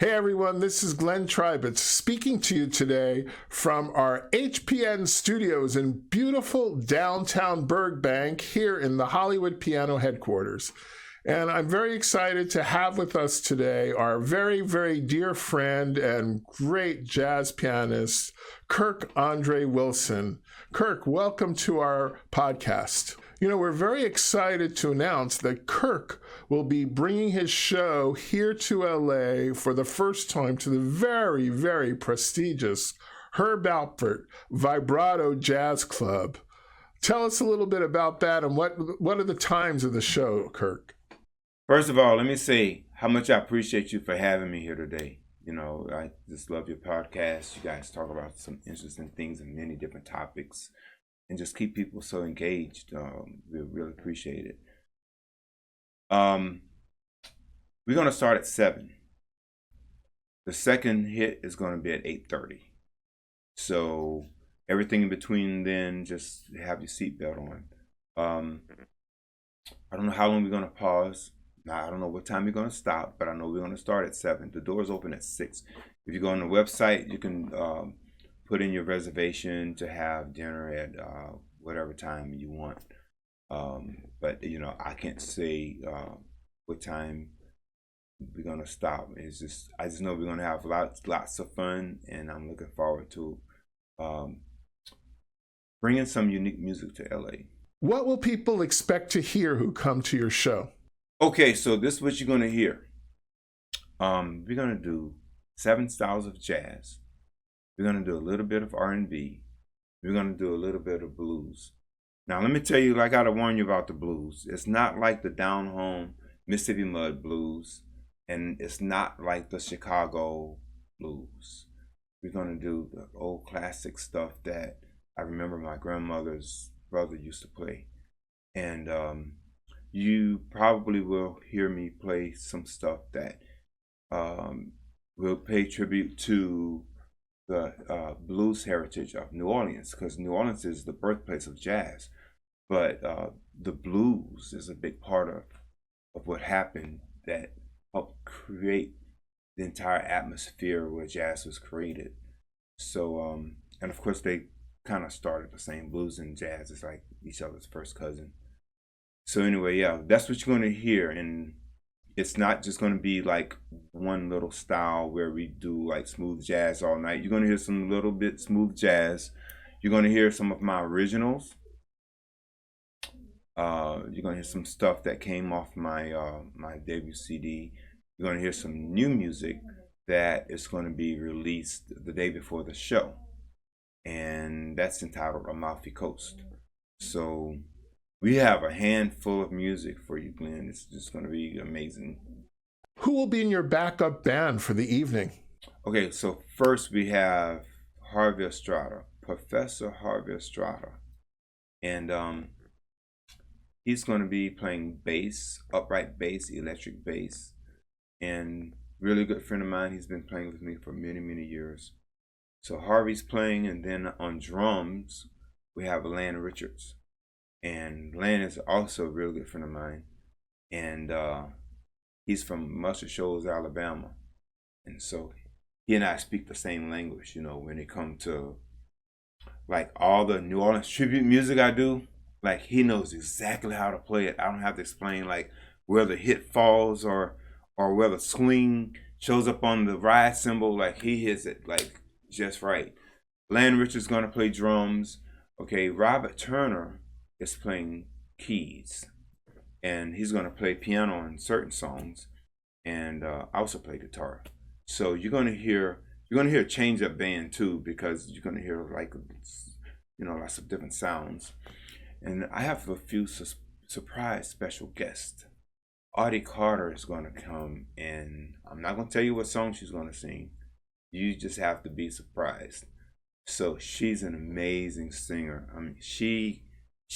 Hey everyone, this is Glenn Tribitz speaking to you today from our HPN studios in beautiful downtown Burbank here in the Hollywood Piano headquarters. And I'm very excited to have with us today our very, very dear friend and great jazz pianist, Kirk Andrés Wilson. Kirk, welcome to our podcast. You know, we're very excited to announce that Kirk will be bringing his show here to LA for the first time to the very, very prestigious Herb Alpert Vibrato Jazz Club. Tell us a little bit about that and what are the times of the show, Kirk? First of all, let me say how much I appreciate you for having me here today. You know, I just love your podcast. You guys talk about some interesting things and many different topics and just keep people so engaged. We really appreciate it. We're going to start at 7. The second hit is going to be at 8:30. So everything in between then, just have your seatbelt on. I don't know how long we're going to pause. I don't know what time we're going to stop, but I know we're going to start at 7. The doors open at 6. If you go on the website, you can put in your reservation to have dinner at whatever time you want. But, you know, I can't say what time we're going to stop. I just know we're going to have lots of fun, and I'm looking forward to bringing some unique music to LA. What will people expect to hear who come to your show? Okay, so this is what you're going to hear. We're going to do 7 styles of jazz. We're going to do a little bit of R&B. We're going to do a little bit of blues. Now, let me tell you, I got to warn you about the blues. It's not like the down-home Mississippi Mud blues, and it's not like the Chicago blues. We're going to do the old classic stuff that I remember my grandmother's brother used to play. And you probably will hear me play some stuff that will pay tribute to the blues heritage of New Orleans, because New Orleans is the birthplace of jazz. But the blues is a big part of what happened that helped create the entire atmosphere where jazz was created. So, and of course, they kind of started the same. Blues and jazz is like each other's first cousin. So anyway, yeah, that's what you're going to hear. And it's not just going to be like one little style where we do like smooth jazz all night. You're going to hear some little bit smooth jazz. You're going to hear some of my originals. You're going to hear some stuff that came off my my debut CD. You're going to hear some new music that is going to be released the day before the show. And that's entitled Amalfi Coast. So we have a handful of music for you, Glenn. It's just going to be amazing. Who will be in your backup band for the evening? Okay, so first we have Harvey Estrada, Professor Harvey Estrada. And he's going to be playing bass, upright bass, electric bass. And really good friend of mine. He's been playing with me for many, many years. So Harvey's playing, and then on drums, we have Lan Richards. And Lan is also a real good friend of mine. And he's from Muscle Shoals, Alabama. And so he and I speak the same language, you know, when it comes to like all the New Orleans tribute music I do. Like he knows exactly how to play it. I don't have to explain like where the hit falls or where the swing shows up on the ride cymbal. Like he hits it like just right. Lan Richards going to play drums. Okay, Robert Turner is playing keys, and he's going to play piano on certain songs, and I also play guitar. So you're going to hear a change up band too, because you're going to hear like, you know, lots of different sounds. And I have a few surprise special guests. Audie Carter is going to come, and I'm not going to tell you what song she's going to sing. You just have to be surprised. So she's an amazing singer. I mean, she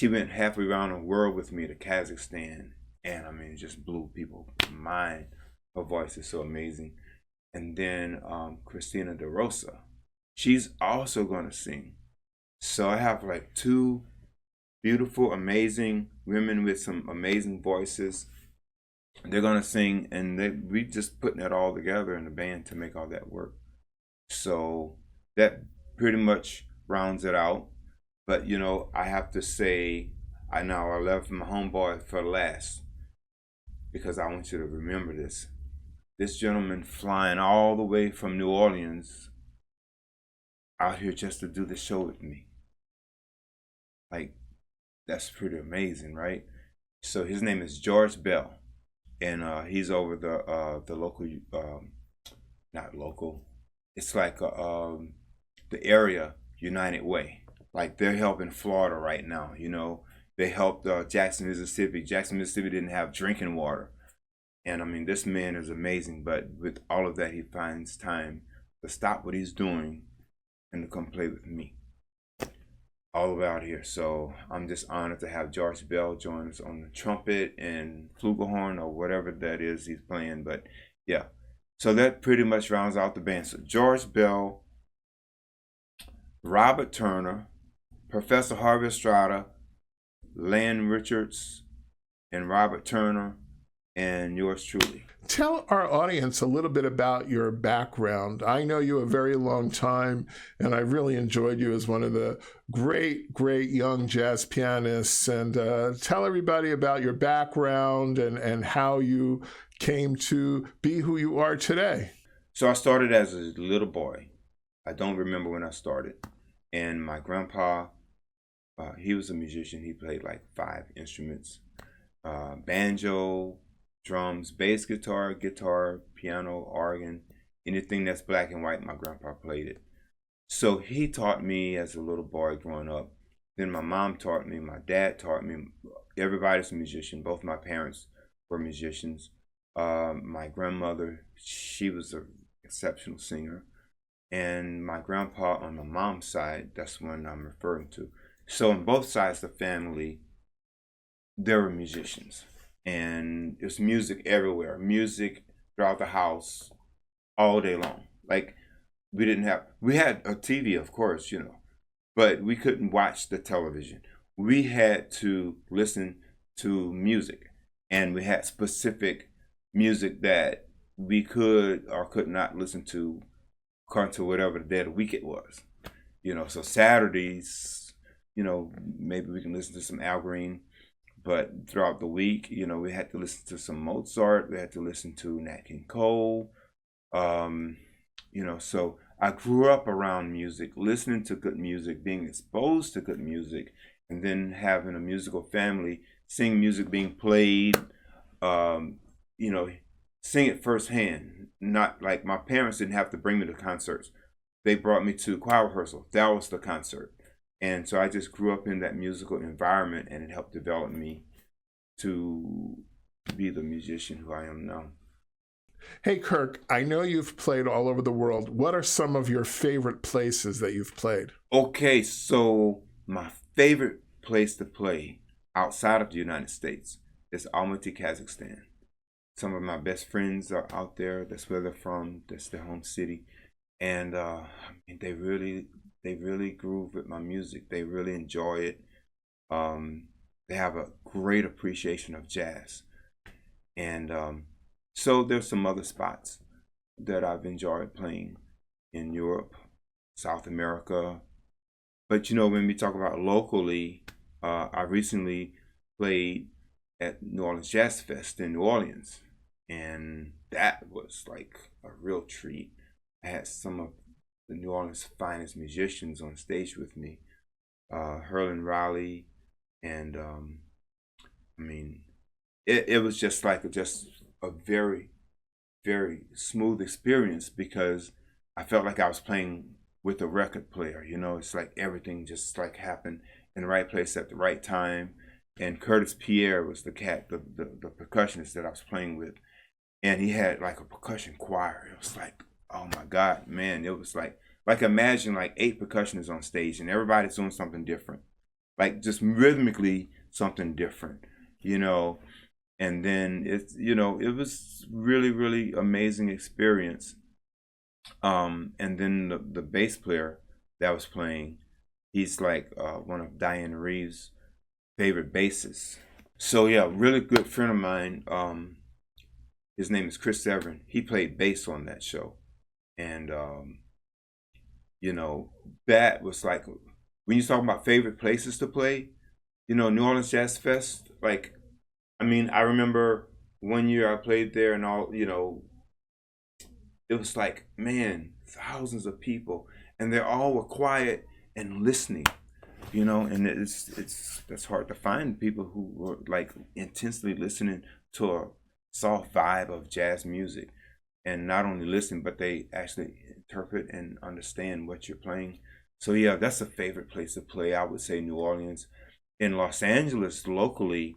went halfway around the world with me to Kazakhstan, and I mean, it just blew people's mind. Her voice is so amazing. And then Christina De Rosa, she's also going to sing. So I have like 2 beautiful, amazing women with some amazing voices. they're gonna sing, and we just putting it all together in the band to make all that work. So that pretty much rounds it out. But I have to say, I left my homeboy for last because I want you to remember this. This gentleman flying all the way from New Orleans out here just to do the show with me. Like, that's pretty amazing, right? So his name is George Bell, and he's over the local, not local. It's like the area United Way. Like, they're helping Florida right now. They helped Jackson, Mississippi. Jackson, Mississippi didn't have drinking water, and I mean, this man is amazing. But with all of that, he finds time to stop what he's doing and to come play with me all about here. So I'm just honored to have George Bell join us on the trumpet and flugelhorn or whatever that is he's playing. But yeah, so that pretty much rounds out the band. So George Bell, Robert Turner, Professor Harvey Estrada, Len Richards, and Robert Turner, and yours truly. Tell our audience a little bit about your background. I know you a very long time, and I really enjoyed you as one of the great young jazz pianists. And tell everybody about your background and how you came to be who you are today. So I started as a little boy. I don't remember when I started. And my grandpa, he was a musician. He played like 5 instruments, banjo, drums, bass guitar, piano, organ, anything that's black and white, my grandpa played it. So he taught me as a little boy growing up. Then my mom taught me, my dad taught me. Everybody's a musician. Both my parents were musicians. My grandmother, she was an exceptional singer. And my grandpa on my mom's side, that's one I'm referring to. So on both sides of the family, there were musicians. And there's music everywhere, music throughout the house all day long. Like, we had a TV, of course, but we couldn't watch the television. We had to listen to music, and we had specific music that we could or could not listen to according to whatever the day of the week it was. So Saturdays, maybe we can listen to some Al Green. But throughout the week, we had to listen to some Mozart. We had to listen to Nat King Cole. So I grew up around music, listening to good music, being exposed to good music, and then having a musical family, seeing music being played, sing it firsthand. Not like my parents didn't have to bring me to concerts. They brought me to choir rehearsal. That was the concert. And so I just grew up in that musical environment, and it helped develop me to be the musician who I am now. Hey, Kirk, I know you've played all over the world. What are some of your favorite places that you've played? Okay, so my favorite place to play outside of the United States is Almaty, Kazakhstan. Some of my best friends are out there. That's where they're from. That's their home city. And they really groove with my music. They really enjoy it. They have a great appreciation of jazz. And so there's some other spots that I've enjoyed playing in Europe, South America. But when we talk about locally, I recently played at New Orleans Jazz Fest in New Orleans. And that was like a real treat. I had some of the New Orleans' finest musicians on stage with me, Herlin Riley, and it was just like a very, very smooth experience because I felt like I was playing with a record player. It's like everything just like happened in the right place at the right time. And Curtis Pierre was the percussionist that I was playing with, and he had like a percussion choir. It was like, oh my God, man! It was like imagine like 8 percussionists on stage and everybody's doing something different, like just rhythmically something different, And then it was really, really amazing experience. And then the bass player that was playing, he's like one of Diane Reeves' favorite bassists. So yeah, really good friend of mine. his name is Chris Severin. He played bass on that show. And, that was like, when you talk about favorite places to play, New Orleans Jazz Fest, like, I remember one year I played there and all, it was like, man, thousands of people, and they all were quiet and listening, and that's hard to find, people who were like intensely listening to a soft vibe of jazz music, and not only listen, but they actually interpret and understand what you're playing. So yeah, that's a favorite place to play. I would say New Orleans. In Los Angeles, locally,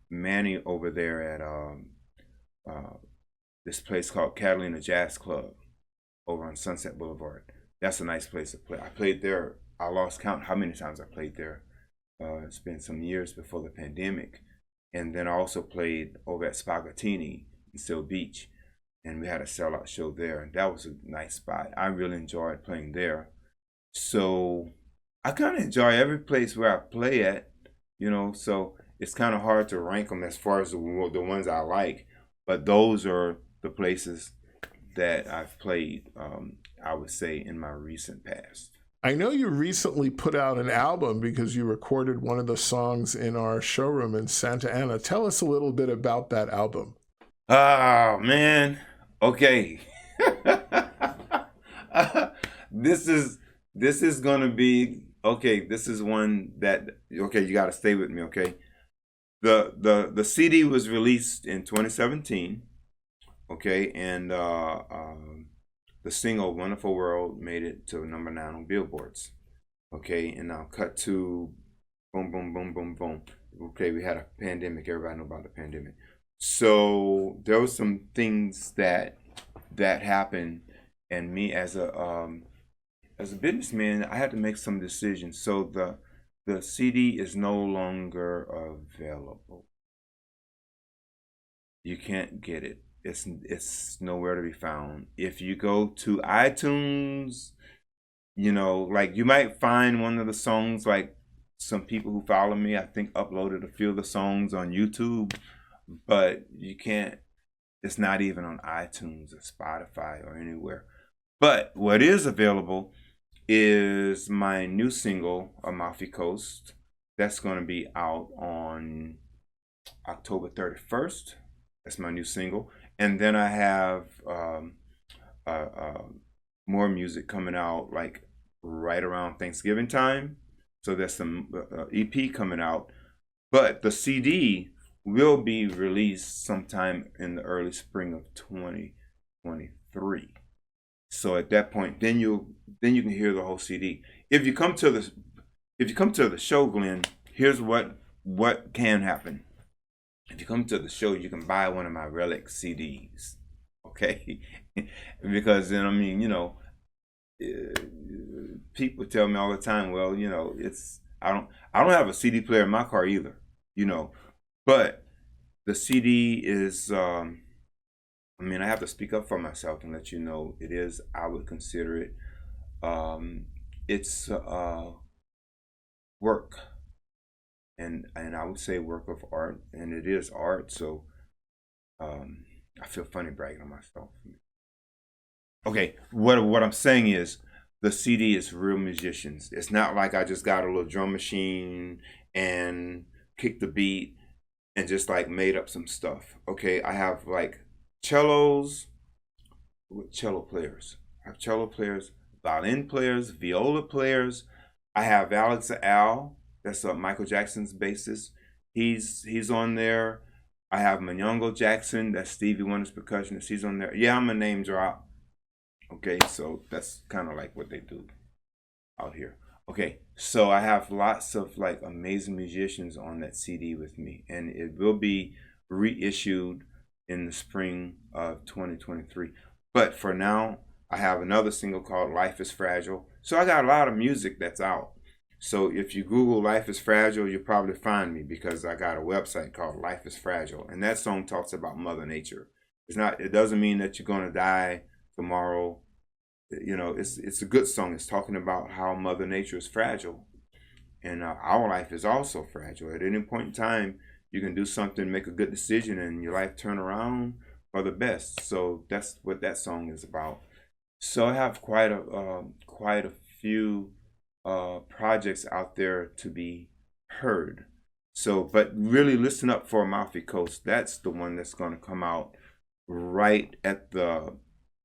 Manny over there at this place called Catalina Jazz Club over on Sunset Boulevard. That's a nice place to play. I played there. I lost count how many times I played there. It's been some years before the pandemic. And then I also played over at Spagattini in Seal Beach. And we had a sellout show there. And that was a nice spot. I really enjoyed playing there. So I kind of enjoy every place where I play at, so it's kind of hard to rank them as far as the ones I like. But those are the places that I've played, I would say, in my recent past. I know you recently put out an album because you recorded one of the songs in our showroom in Santa Ana. Tell us a little bit about that album. Oh, man. Okay. This is going to be, okay, this is one that, okay, you got to stay with me, okay? The CD was released in 2017, okay, and the single Wonderful World made it to number 9 on Billboards, okay, and now cut to boom, boom, boom, boom, boom. Okay, we had a pandemic. Everybody know about the pandemic. So there were some things that happened, and me as a businessman, I had to make some decisions. So the CD is no longer available. You can't get it. It's nowhere to be found. If you go to iTunes, like you might find one of the songs, like some people who follow me, I think uploaded a few of the songs on YouTube, but you can't, it's not even on iTunes or Spotify or anywhere. But what is available is my new single, Amalfi Coast. That's going to be out on October 31st. That's my new single. And then I have more music coming out like right around Thanksgiving time. So there's some EP coming out. But the CD will be released sometime in the early spring of 2023. So at that point, then you can hear the whole CD. If you come to the show, Glenn, here's what can happen. If you come to the show, you can buy one of my relic CDs, okay? Because then, people tell me all the time, well, I don't have a CD player in my car either, but the CD is, I have to speak up for myself and let you know it is, I would consider it, it's work. And I would say work of art, and it is art, so I feel funny bragging on myself. Okay, what I'm saying is the CD is real musicians. It's not like I just got a little drum machine and kicked the beat and just like made up some stuff. Okay, I have like cellos with cello players. I have cello players, violin players, viola players. I have Alex Al. That's Michael Jackson's bassist. He's on there. I have Manyongo Jackson. That's Stevie Wonder's percussionist. He's on there. Yeah, I'm a name drop. Okay, so that's kind of like what they do out here. Okay, so I have lots of like amazing musicians on that CD with me, and it will be reissued in the spring of 2023. But for now, I have another single called Life is Fragile. So I got a lot of music that's out. So if you Google Life is Fragile, you'll probably find me because I got a website called Life is Fragile. And that song talks about Mother Nature. It doesn't mean that you're going to die tomorrow. It's a good song. It's talking about how Mother Nature is fragile. And our life is also fragile. At any point in time, you can do something, make a good decision, and your life turn around for the best. So that's what that song is about. So I have quite a few projects out there to be heard. So, but really listen up for Amalfi Coast. That's the one that's going to come out right at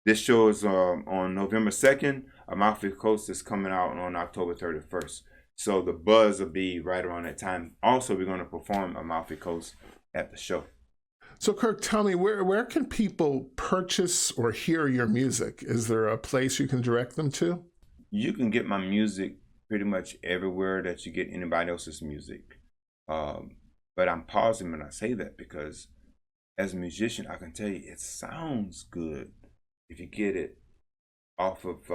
this show is on November 2nd. Amalfi Coast is coming out on October 31st. So the buzz will be right around that time. Also, we're going to perform Amalfi Coast at the show. So Kirk, tell me, where can people purchase or hear your music? Is there a place you can direct them to? You can get my music pretty much everywhere that you get anybody else's music. But I'm pausing when I say that because as a musician, I can tell you it sounds good if you get it off of,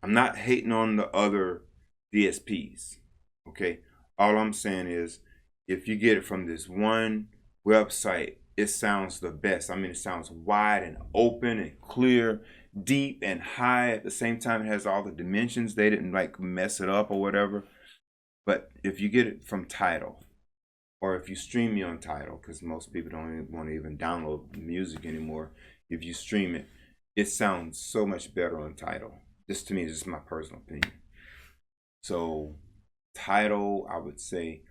I'm not hating on the other DSPs, okay? All I'm saying is if you get it from this one website, it sounds the best. I mean, it sounds wide and open and clear, deep and high at the same time. It has all the dimensions. They didn't like mess it up or whatever. But if you get it from Tidal, or if you stream me on Tidal, because most people don't want to even download music anymore, if you stream it, it sounds so much better on Tidal. This to me is just my personal opinion. So Tidal, I would say,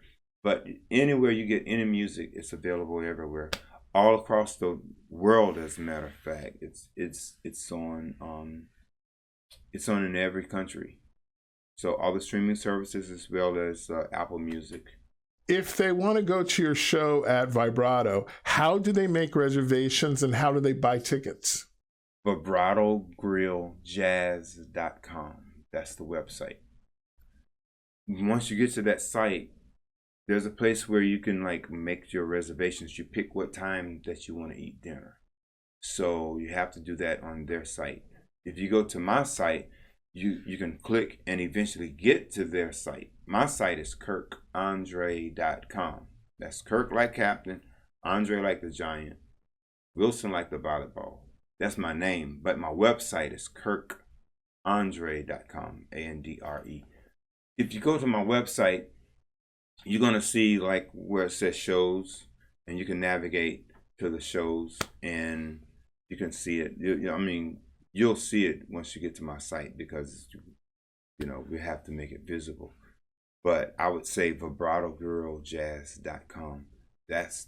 but anywhere you get any music, it's available everywhere, all across the world. As a matter of fact, it's on in every country. So all the streaming services as well as Apple Music. If they want to go to your show at Vibrato, how do they make reservations and how do they buy tickets? VibratoGrillJazz.com. That's the website. Once you get to that site, there's a place where you can like make your reservations. You pick what time that you want to eat dinner. So you have to do that on their site. If you go to my site, you can click and eventually get to their site. My site is KirkAndrés.com. That's Kirk like Captain, Andre like the Giant, Wilson like the volleyball. That's my name, but my website is KirkAndrés.com, ANDRE. If you go to my website, you're gonna see like where it says shows, and you can navigate to the shows, and you can see it. You'll see it once you get to my site because, we have to make it visible. But I would say VibratoGrillJazz.com. That's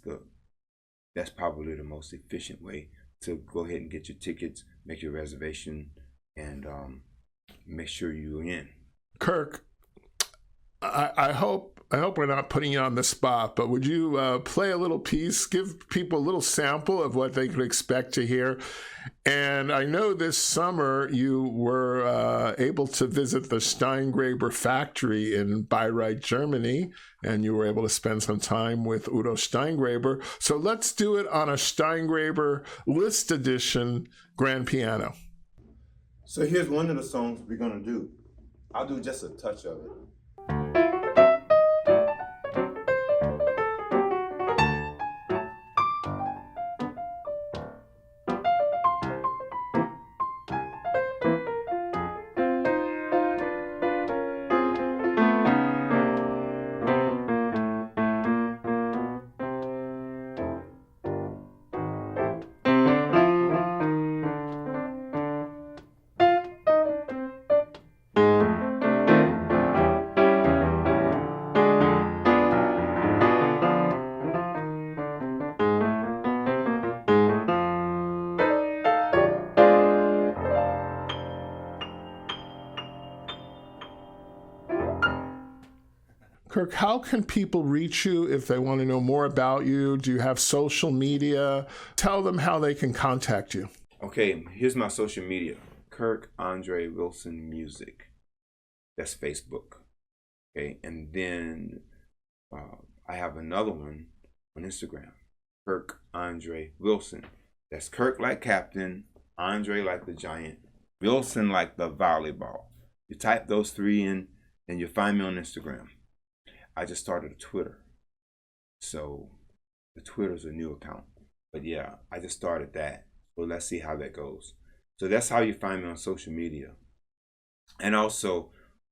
probably the most efficient way to go ahead and get your tickets, make your reservation, and make sure you're in. Kirk, I hope we're not putting you on the spot, but would you play a little piece, give people a little sample of what they could expect to hear? And I know this summer you were able to visit the Steingraber factory in Bayreuth, Germany, and you were able to spend some time with Udo Steingraber. So let's do it on a Steingraber List Edition grand piano. So here's one of the songs we're gonna do. I'll do just a touch of it. Kirk, how can people reach you if they want to know more about you? Do you have social media? Tell them how they can contact you. Okay, here's my social media. Kirk Andrés Wilson Music. That's Facebook. Okay, and then I have another one on Instagram. Kirk Andrés Wilson. That's Kirk like Captain, Andre like the Giant, Wilson like the volleyball. You type those three in and you'll find me on Instagram. I just started a Twitter. So the Twitter's a new account. But yeah, I just started that. So let's see how that goes. So that's how you find me on social media. And also,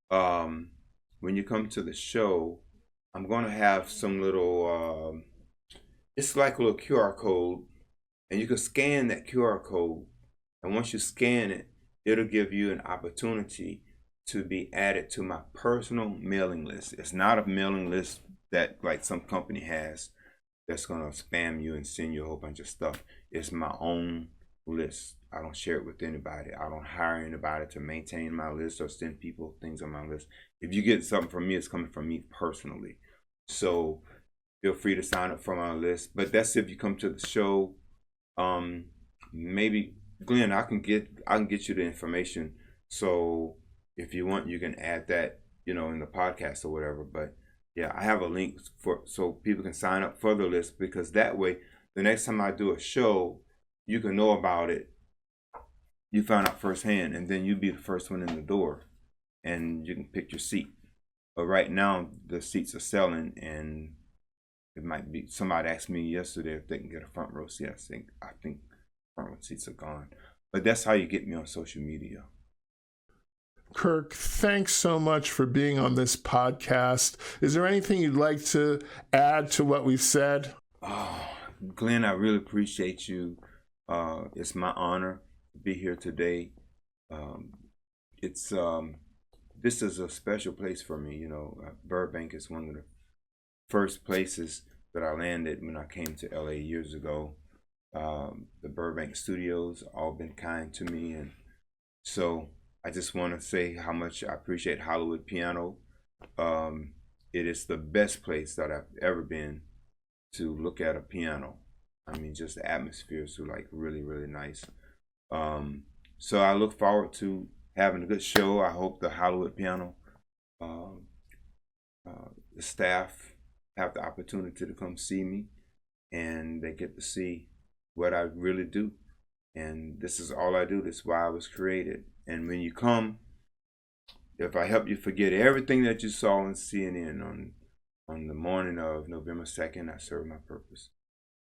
when you come to the show, I'm going to have some little, it's like a little QR code, and you can scan that QR code. And once you scan it, it'll give you an opportunity to be added to my personal mailing list. It's not a mailing list that like some company has that's going to spam you and send you a whole bunch of stuff. It's my own list. I don't share it with anybody. I don't hire anybody to maintain my list or send people things on my list. If you get something from me, it's coming from me personally. So feel free to sign up for my list. But that's if you come to the show. Maybe Glenn, I can get you the information. So if you want, you can add that, in the podcast or whatever. But yeah, I have a link so people can sign up for the list, because that way, the next time I do a show, you can know about it. You find out firsthand, and then you be the first one in the door, and you can pick your seat. But right now, the seats are selling, and it might be. Somebody asked me yesterday if they can get a front row seat. I think front row seats are gone. But that's how you get me on social media. Kirk, thanks so much for being on this podcast. Is there anything you'd like to add to what we've said? Oh, Glenn, I really appreciate you. It's my honor to be here today. This is a special place for me. Burbank is one of the first places that I landed when I came to LA years ago. The Burbank studios all been kind to me, and so I just want to say how much I appreciate Hollywood Piano. It is the best place that I've ever been to look at a piano. I mean, just the atmosphere is like really, really nice. So I look forward to having a good show. I hope the Hollywood Piano, the staff have the opportunity to come see me, and they get to see what I really do. And this is all I do. This is why I was created. And when you come, if I help you forget everything that you saw on CNN on the morning of November 2nd, I serve my purpose.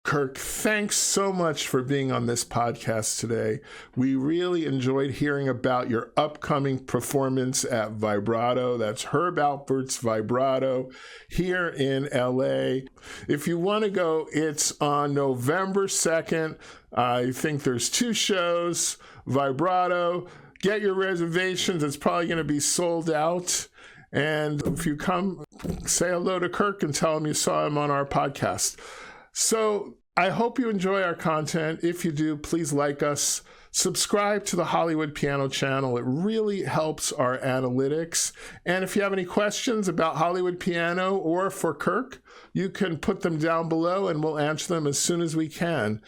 Kirk, thanks so much for being on this podcast today. We really enjoyed hearing about your upcoming performance at Vibrato. That's Herb Alpert's Vibrato here in LA. If you want to go, it's on November 2nd. I think there's 2 shows. Vibrato. Get your reservations. It's probably going to be sold out. And if you come, say hello to Kirk and tell him you saw him on our podcast. So I hope you enjoy our content. If you do, please like us. Subscribe to the Hollywood Piano channel. It really helps our analytics. And if you have any questions about Hollywood Piano or for Kirk, you can put them down below and we'll answer them as soon as we can.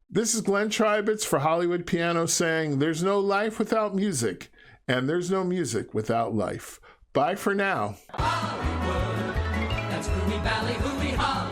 This is Glenn Tribitz for Hollywood Piano saying there's no life without music, and there's no music without life. Bye for now. Hollywood, that's Groovy Valley, Hooey Hollywood.